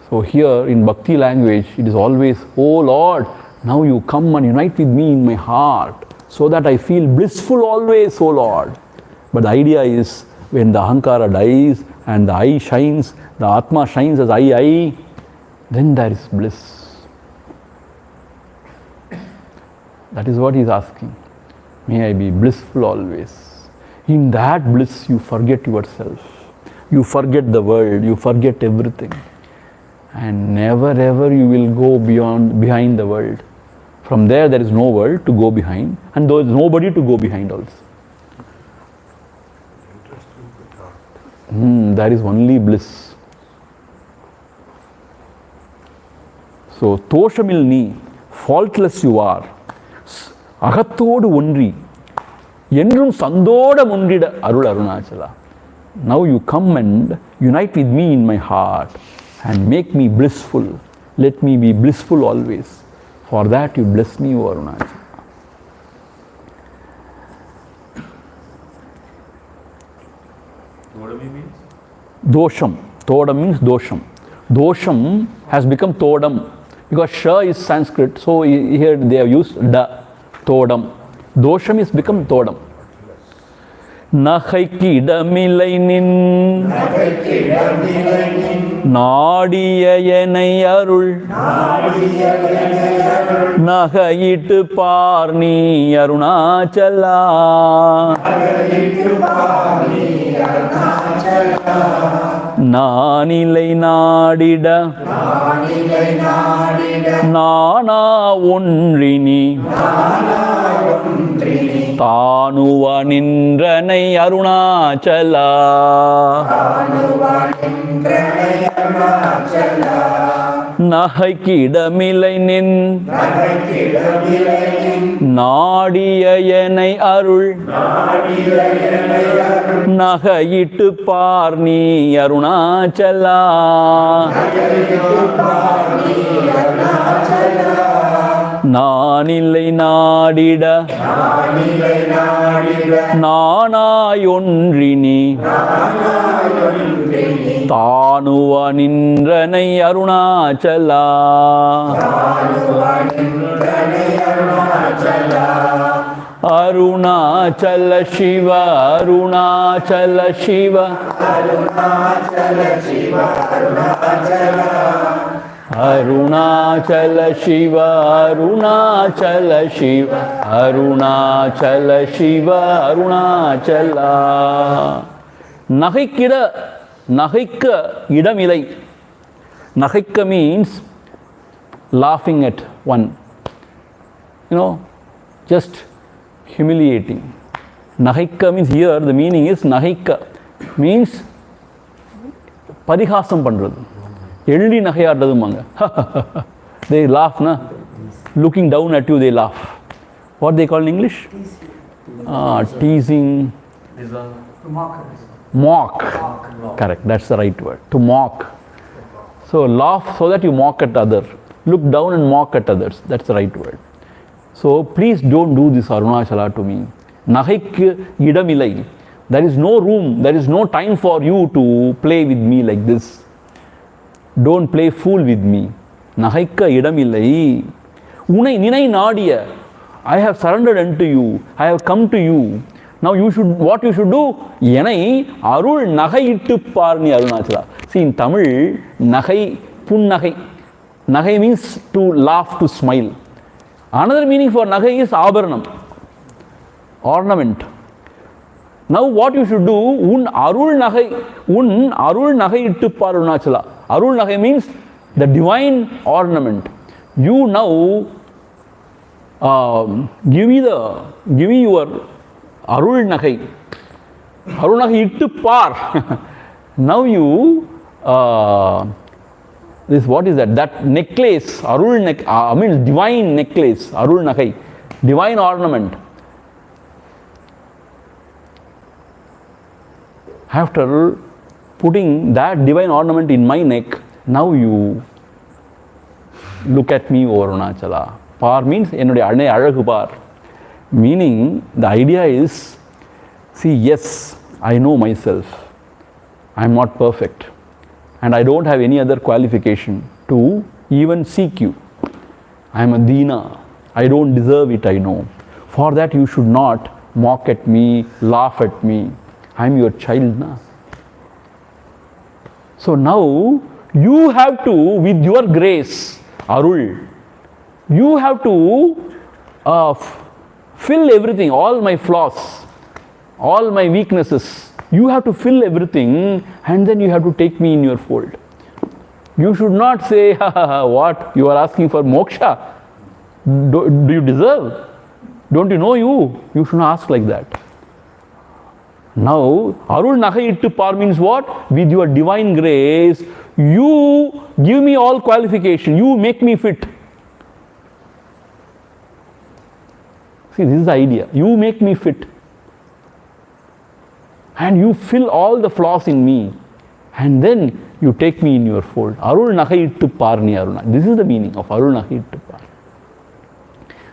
B: So here in Bhakti language, it is always, oh Lord, now you come and unite with me in my heart, so that I feel blissful always, oh Lord. But the idea is, when the ahankara dies and the I shines, the Atma shines as I, then there is bliss. That is what he is asking. May I be blissful always. In that bliss, you forget yourself. You forget the world. You forget everything. And never ever you will go behind the world. From there is no world to go behind, and there is nobody to go behind also. There is only bliss. So, Toshamil ni, faultless you are. Agathodu onri. Yendrum Sandoda Mundida Arul Arunachala. Now you come and unite with me in my heart and make me blissful. Let me be blissful always. For that you bless me, O Arunachala.
C: Todami means?
B: Dosham. Todam means dosham. Dosham has become todam because sha is Sanskrit, so here they have used da. Todam. Dosham is become todam. Nahaiki damilainin Nadiya yenai arul Nahaitu parni Arunachala நானிலை நாடிட நானா ஒன்றினி தானுவ நின்றனை அருணாச்சலா நகைக்கிடமில்லை நின் நாடியனை அருள் நகையிட்டு பார் நீ அருணாச்சலா நானில்லை நாடிட நானாயொன்றினி தானுவ நின்றனை அருணாச்சலா அருணாச்சல சிவ அருணாச்சல சிவ அருணாச்சல சிவ அருணாச்சல சிவ அருணாச்சல சிவ அருணாச்சலா. நகைக்க இடமில்லை. நகைக்க means laughing at one, just humiliating. Nagaika means, here the meaning is nagaika means parihasam pandrathu, elli nagayadradumanga. They laugh, na, looking down at you they laugh. What they call in English? Teasing. Mock. Correct, that's the right word, to mock. So laugh so that you mock at others, look down and mock at others, that's the right word. So please don't do this, Arunachala, to me. Nagaikku idamilai. There is no room, there is no time for you to play with me like this. Don't play fool with me. Nagaikka idamilai. Unai ninai naadiya. I have surrendered unto you. I have come to you. Now what you should do? Yenai arul nagayittu paarni Arunachala. See, in Tamil, nagai, punnagai. Nagai means to laugh, to smile. Another meaning for nagai is abharanam, ornament. Now what you should do? Un arul nagai ittu par Arunachala. Arul nagai means the divine ornament. You now give me your arul nagai. Arul nagai ittu par. Now you this, what is that? That necklace, arul means divine necklace, arul nagai, divine ornament. After putting that divine ornament in my neck, now you look at me, O Arunachala. Par means ennude anai alagu par. Meaning, the idea is, see, yes, I know myself. I am not perfect. And I don't have any other qualification to even seek you. I am a Dina. I don't deserve it, I know. For that you should not mock at me, laugh at me. I am your child, na. So now you have to, with your grace, Arul, you have to fill everything, all my flaws, all my weaknesses. You have to fill everything, and then you have to take me in your fold. You should not say, what? You are asking for moksha? Do you deserve? Don't you know you? You should not ask like that. Now, Arul Nagai Ittu Par means what? With your divine grace, you give me all qualification. You make me fit. See, this is the idea. You make me fit. And you fill all the flaws in me, and then you take me in your fold. Arul nagai ittu parni Aruna. This is the meaning of Arul nagai ittu par.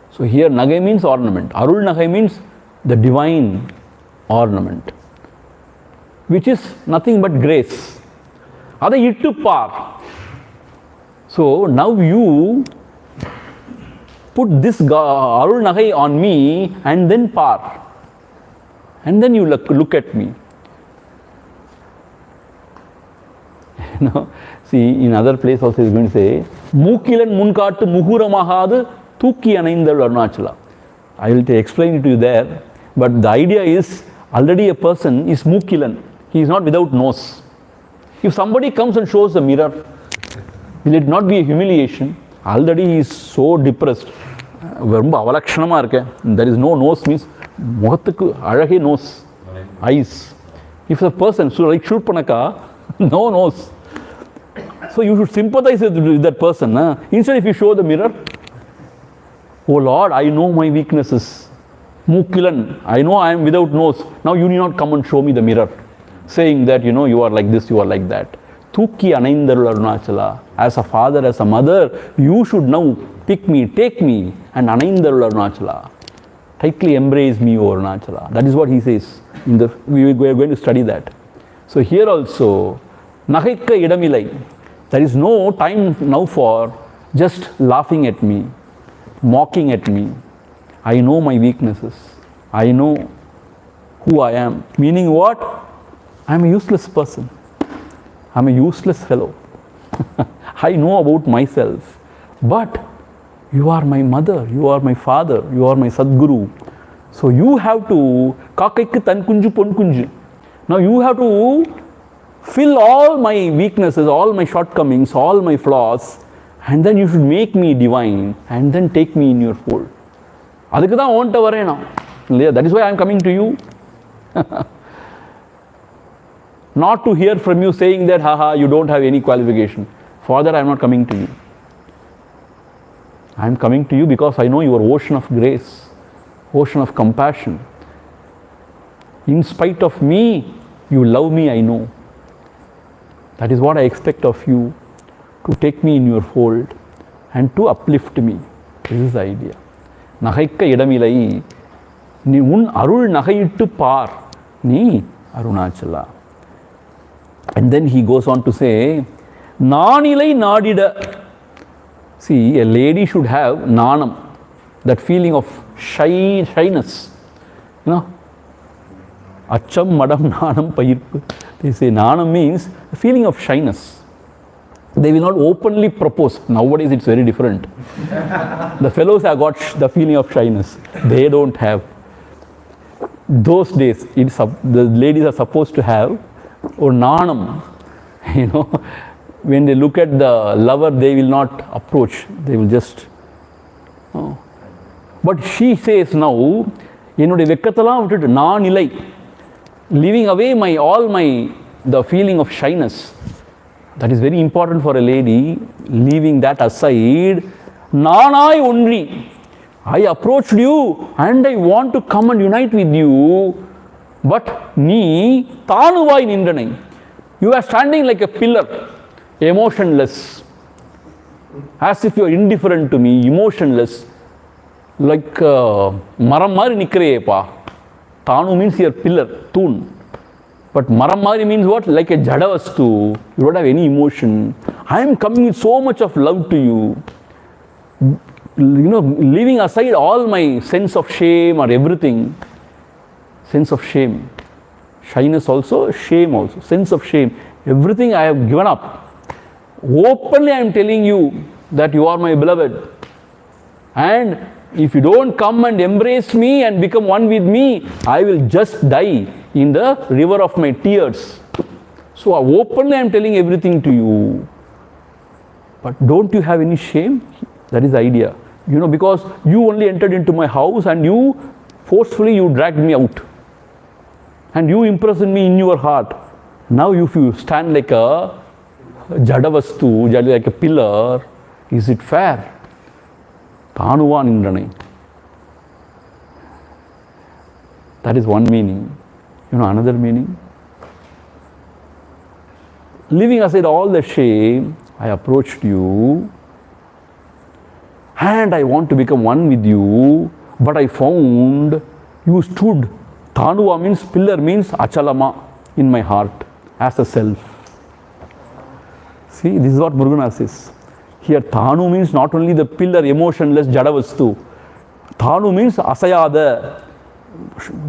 B: So here nagai means ornament. Arul nagai means the divine ornament, which is nothing but grace. Ada ittu par. So now you put this Arul nagai on me and then par. And then you look at me. See, in other place also he is going to say, Mookilan Munkattu Muhuramahadu Thooki Anaindal Arunachala. I will explain it to you there. But the idea is, already a person is Mookilan. He is not without nose. If somebody comes and shows the mirror, will it not be a humiliation? Already he is so depressed. ரொம்ப அவலட்சணமாக இருக்கேன். There is no nose means முகத்துக்கு அழகே nose, eyes. If the person, so like Shurpanaka, no nose. So you should sympathize with that person. Instead, if you show the mirror, oh Lord, I know my weaknesses. Mukilan, I know I am without nose. Now you need not come and show me the mirror, saying that, you know, you are like this, you are like that. Thukki anaindarul Arunachala. As a father, as a mother, you should now pick me, take me, and anaindarul Arunachala. Tightly embrace me, O Arunachala. That is what he says. We are going to study that. So here also, nagaikka idamilai. There is no time now for just laughing at me, mocking at me. I know my weaknesses. I know who I am. Meaning what? I am a useless person. I am a useless fellow. I know about myself. But you are my mother, you are my father, you are my Sadguru. So you have to, kakaikku tan kunju pon kunju. Now you have to fill all my weaknesses, all my shortcomings, all my flaws, and then you should make me divine and then take me in your fold. அதுக்கு தான் ஓன்ட்ட வரேன் நான் இல்லையா? That is why I am coming to you. Not to hear from you saying that, haha, you don't have any qualification. Father, I am not coming to you. I am coming to you because I know your ocean of grace, ocean of compassion. In spite of me, you love me, I know. That is what I expect of you, to take me in your fold and to uplift me. This is the idea. நகைக்க இடமில்லை, நீ உன் அருள் நகையிட்டு பார், நீ Arunachala. And then he goes on to say, நானிலை நாடிட. See, a lady should have nanam, that feeling of shyness. You know, acham madam nanam payirpu. They say nanam means the feeling of shyness. They will not openly propose. Nowadays it's very different. The fellows have got the feeling of shyness. They don't have. Those days, the ladies are supposed to have or nanam. You know, when they look at the lover, they will not approach. They will just. Oh. But she says now, என்னுடைய வெக்கத்தெல்லாம் விட்டுட்டு நான் இல்லை, leaving away the feeling of shyness. That is very important for a lady. Leaving that aside, நானாய் ஒன்றி, I approached you and I want to come and unite with you, but நீ தானுவாய் நின்றனை. You are standing like a pillar, emotionless, as if you are indifferent to me, emotionless, like maram mari nikkreyeppa. Tanu means your pillar, toon. But maram mari means what? Like a jadavastu. You don't have any emotion. I am coming with so much of love to you. You know, leaving aside all my sense of shame or everything. Sense of shame. Shyness also, shame also. Sense of shame. Everything I have given up. Openly I am telling you that you are my beloved. And if you don't come and embrace me and become one with me, I will just die in the river of my tears. So openly I am telling everything to you. But don't you have any shame? That is the idea. You know, because you only entered into my house and you forcefully you dragged me out. And you imprisoned me in your heart. Now if you stand like a jadavastu, like a pillar, is it fair? Tanuva nindranai. That is one meaning. You know another meaning? Leaving aside all the shame, I approached you and I want to become one with you, but I found you stood. Tanuva means pillar, means achalama in my heart as a self. See, this is what Murugana says. Here Thanu means not only the pillar, emotionless, jadavastu. Thanu means asayada,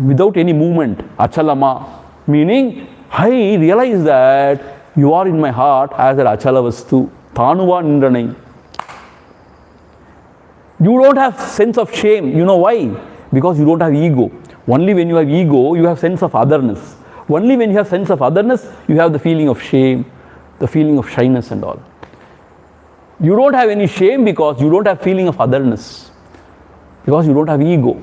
B: without any movement, achalama. Meaning, I realize that you are in my heart as an achalavastu. Thanuva nindranai. You don't have sense of shame. You know why? Because you don't have ego. Only when you have ego, you have sense of otherness. Only when you have sense of otherness, you have the feeling of shame. the feeling of shyness and all. You don't have any shame because you don't have feeling of otherness, because you don't have ego.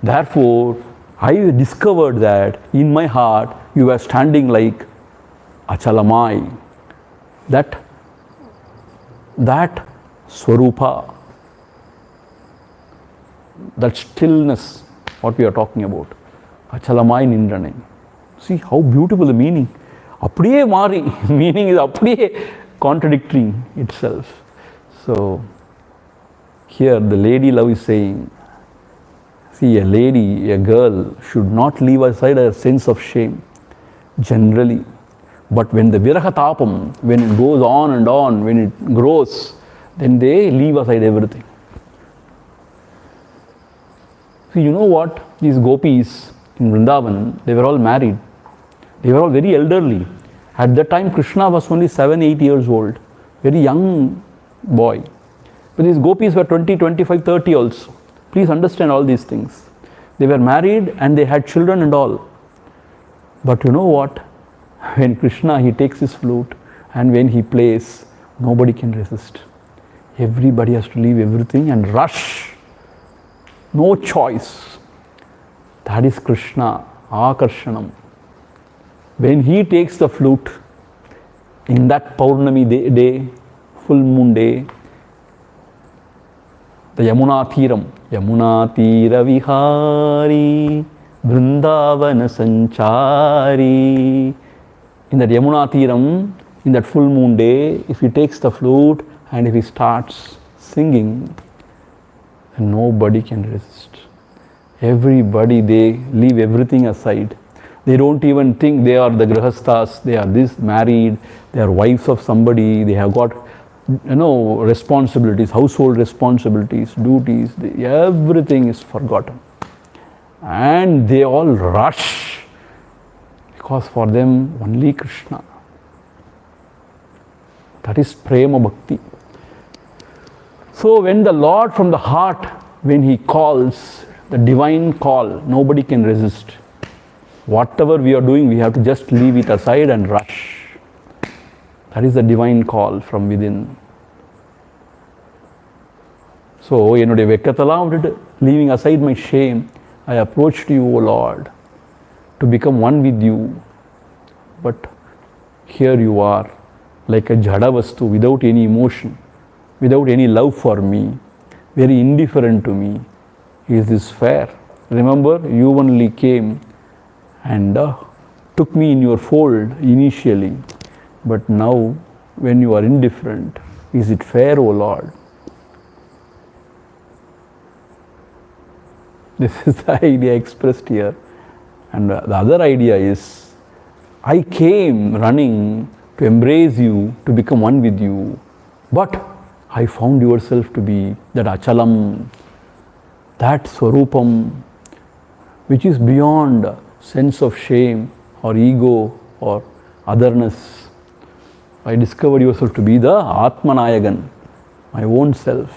B: Therefore, I discovered that in my heart you were standing like Achalamai, that Swarupa, that stillness, what we are talking about. Achalamai Nindrane. See how beautiful the meaning. Apdiye mari, meaning is apdiye contradicting itself. So, here the lady love is saying, see, a lady, a girl should not leave aside her sense of shame, generally. But when the virahatapam, when it goes on and on, when it grows, then they leave aside everything. So you know what? These gopis in Vrindavan, they were all married. They were all very elderly. At that time, Krishna was only 7-8 years old, very young boy. But these gopis were 20, 25, 30 also. Please understand all these things. They were married and they had children and all. But you know what? When Krishna, he takes his flute and when he plays, nobody can resist. Everybody has to leave everything and rush. No choice. That is Krishna, Akarshanam. When he takes the flute, in that Paurnami day, full moon day, the Yamuna Tira Vihari, Vrindavana Sanchari. In that Yamuna Tiram, in that full moon day, if he takes the flute and if he starts singing, then nobody can resist. Everybody, they leave everything aside. They don't even think they are the grahasthas, they are this married, they are wives of somebody, they have got, responsibilities, household responsibilities, duties, everything is forgotten. And they all rush because for them only Krishna. That is prema bhakti. So when the Lord from the heart, when he calls, the divine call, nobody can resist. Whatever we are doing, we have to just leave it aside and rush. That is the divine call from within. So, என்னுடைய வெக்கத்தெல்லாம் விட்டுட்டு, leaving aside my shame, I approached you, O Lord, to become one with you. But here you are, like a jadavastu, without any emotion, without any love for me, very indifferent to me. Is this fair? Remember, you only came and took me in your fold initially. But now, when you are indifferent, is it fair, O Lord? This is the idea expressed here. And the other idea is, I came running to embrace you, to become one with you. But I found yourself to be that Achalam, that Swarupam, which is beyond sense of shame or ego or otherness. I discovered yourself to be the Atma Nayagan, my own self.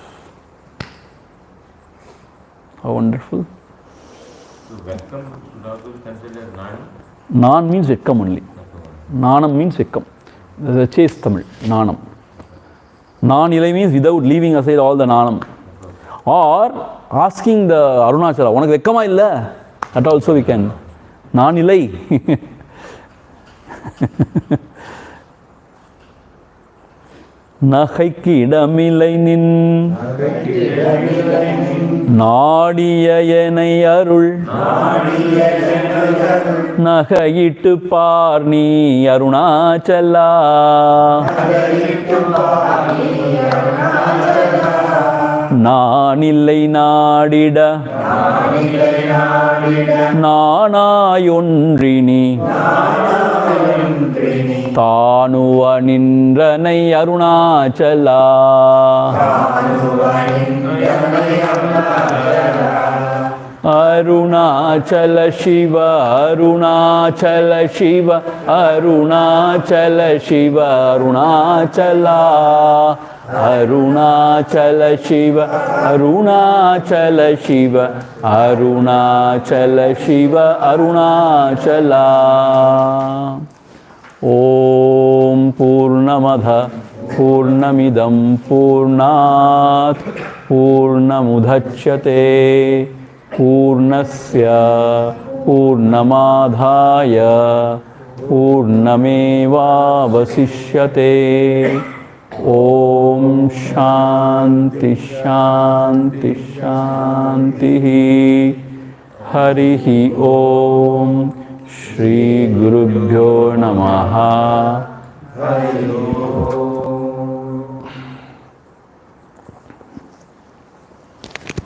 B: How wonderful.
C: So Vekkam should also be considered as Nan?
B: Nan means Vekkam only. Nanam means Vekkam. There's a chase Tamil, Nanam. Nan ilai means without leaving aside all the Nanam. Or asking the Arunachala, unak vekkama illa? That also we can. Nan ilai. நகைக்கு இடமில்லை நின் நாடிய எனை அருள் நகையிட்டு பார் நீ அருணாச்சலா நானில்லை நாடிட நானாயொன்றினி தானுவ நின்றனை அருணாச்சலா அருணாச்சல சிவ அருணாச்சல சிவ அருணாச்சல சிவ அருணாச்சலா அருணாச்சல சிவ அருணாச்சல சிவ அருணாச்சல சிவ அருணாச்சலா ஓம் पूर्णमधः पूर्णमिदं पूर्णात् पूर्णमुदच्यते पूर्णस्य पूर्णमादाय पूर्णमेवावशिष्यते ॐ शान्ति शान्ति शान्तिः हरिः ॐ श्री गुरुभ्यो नमः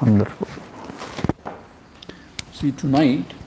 B: Wonderful. See, tonight